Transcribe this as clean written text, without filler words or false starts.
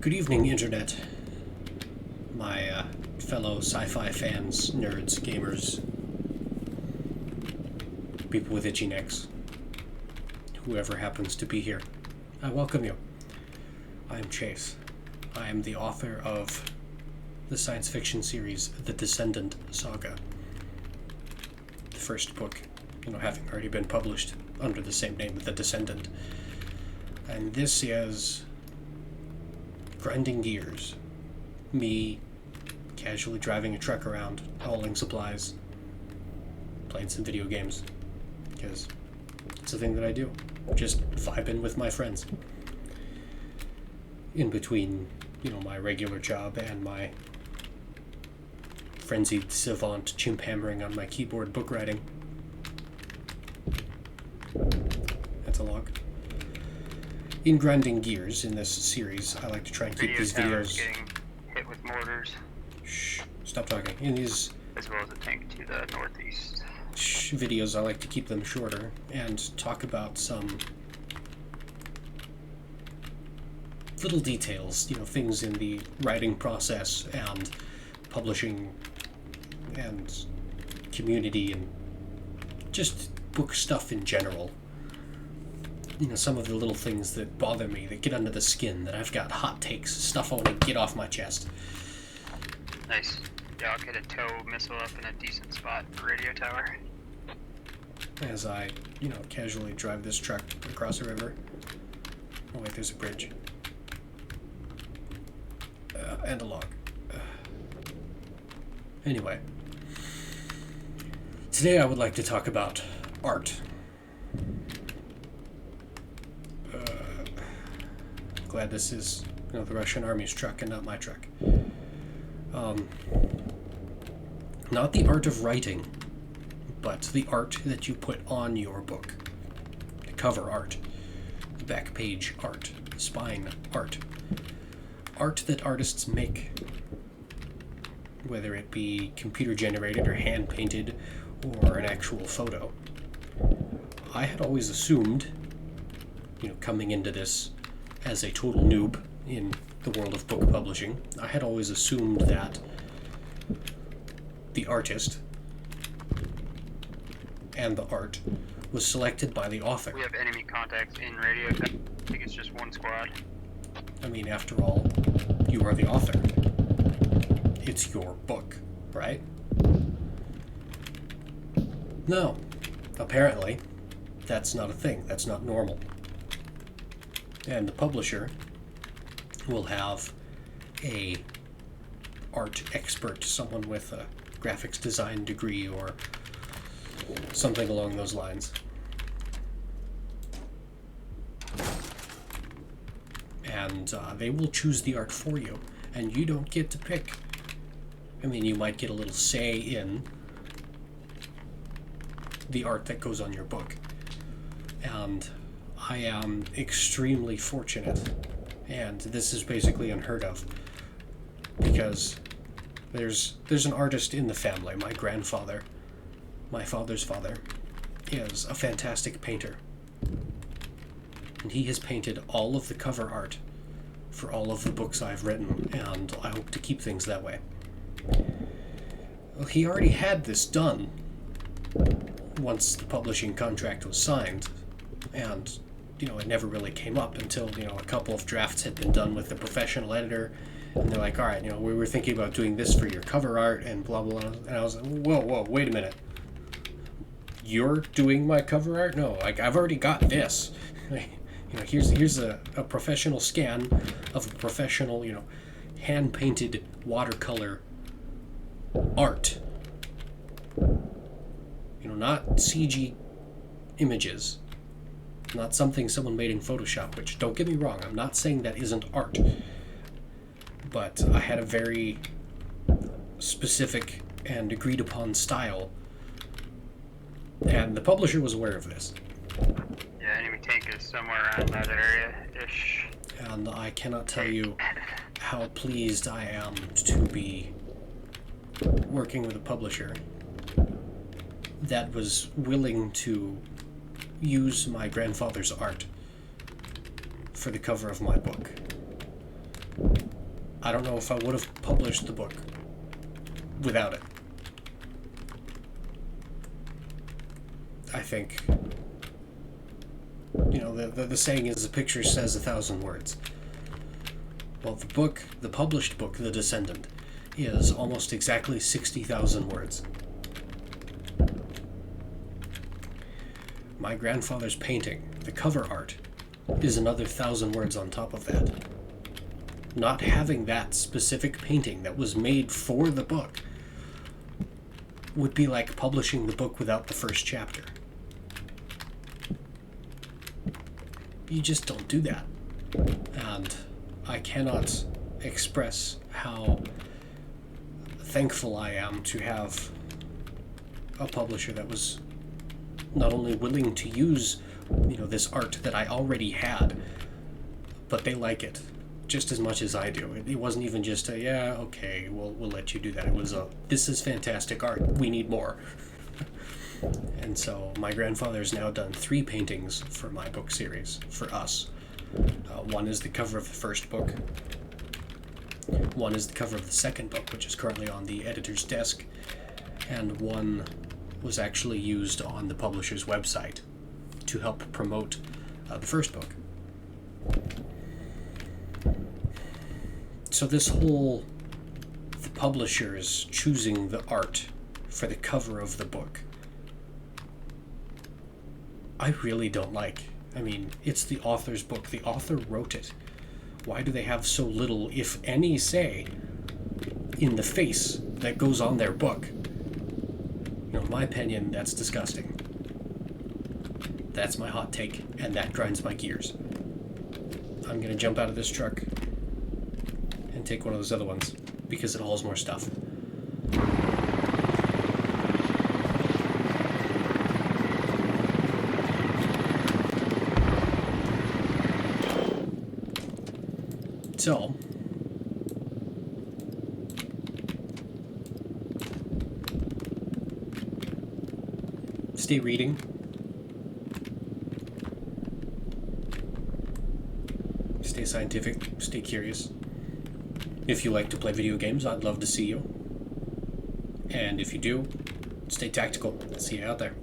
Good evening, Internet. My fellow sci-fi fans, nerds, gamers, people with itchy necks, whoever happens to be here. I welcome you. I am Chase. I am the author of the science fiction series The Descendant saga. The first book, having already been published under the same name, The Descendant. And this is grinding gears. Me casually driving a truck around, hauling supplies, playing some video games, because it's a thing that I do. Just vibing with my friends. In between, my regular job and my frenzied savant chimp hammering on my keyboard book writing. That's a log. In grinding gears in this series, I like to try and keep these videos getting hit with mortars. Shh, stop talking. In these as well as a tank to the northeast. Videos, I like to keep them shorter and talk about some little details, things in the writing process and publishing and community and just book stuff in general. Some of the little things that bother me, that get under the skin, that I've got hot takes, stuff I want to get off my chest. Nice. Yeah, I'll get a tow missile up in a decent spot for radio tower. As I, casually drive this truck across a river. Oh wait, there's a bridge. And a log. Anyway. Today I would like to talk about art. Glad this is, the Russian Army's truck and not my truck. Not the art of writing, but the art that you put on your book. The cover art, the back page art, the spine art. Art that artists make, whether it be computer generated or hand painted or an actual photo. I had always assumed, coming into this as a total noob in the world of book publishing, I had always assumed that the artist and the art was selected by the author. We have enemy contacts in radio. I think it's just one squad. I mean, after all, you are the author. It's your book, right? No. Apparently, that's not a thing. That's not normal. And the publisher will have a art expert, someone with a graphics design degree or something along those lines. And they will choose the art for you, and you don't get to pick. I mean, you might get a little say in the art that goes on your book. And I am extremely fortunate, and this is basically unheard of, because there's an artist in the family. My grandfather, my father's father, is a fantastic painter, and he has painted all of the cover art for all of the books I've written, and I hope to keep things that way. Well, he already had this done once the publishing contract was signed, and it never really came up until, a couple of drafts had been done with the professional editor, and they're like, all right, we were thinking about doing this for your cover art, and blah, blah, blah. And I was like, whoa, wait a minute. You're doing my cover art? No, I've already got this. Here's a professional scan of a professional, hand-painted watercolor art. Not CG images. Not something someone made in Photoshop, which, don't get me wrong, I'm not saying that isn't art. But I had a very specific and agreed upon style, and the publisher was aware of this. Yeah, enemy tank is somewhere around that area-ish. And I cannot tell you how pleased I am to be working with a publisher that was willing to use my grandfather's art for the cover of my book. I don't know if I would have published the book without it. I think, you know, the saying is, a picture says 1,000 words. Well, the published book, The Descendant, is almost exactly 60,000 words. My grandfather's painting, the cover art, is another 1,000 words on top of that. Not having that specific painting that was made for the book would be like publishing the book without the first chapter. You just don't do that. And I cannot express how thankful I am to have a publisher that was not only willing to use, you know, this art that I already had, but they like it just as much as I do. It wasn't even just a, yeah, okay, we'll let you do that. It was a, this is fantastic art, we need more. And so my grandfather's now done 3 paintings for my book series, for us. One is the cover of the first book. One is the cover of the second book, which is currently on the editor's desk. And one was actually used on the publisher's website to help promote the first book. So this whole, the publishers choosing the art for the cover of the book, I really don't like. I mean, it's the author's book. The author wrote it. Why do they have so little, if any, say in the face that goes on their book? You know, in my opinion, that's disgusting. That's my hot take, and that grinds my gears. I'm gonna jump out of this truck and take one of those other ones, because it hauls more stuff. So, stay reading. Stay scientific. Stay curious. If you like to play video games, I'd love to see you. And if you do, stay tactical. See you out there.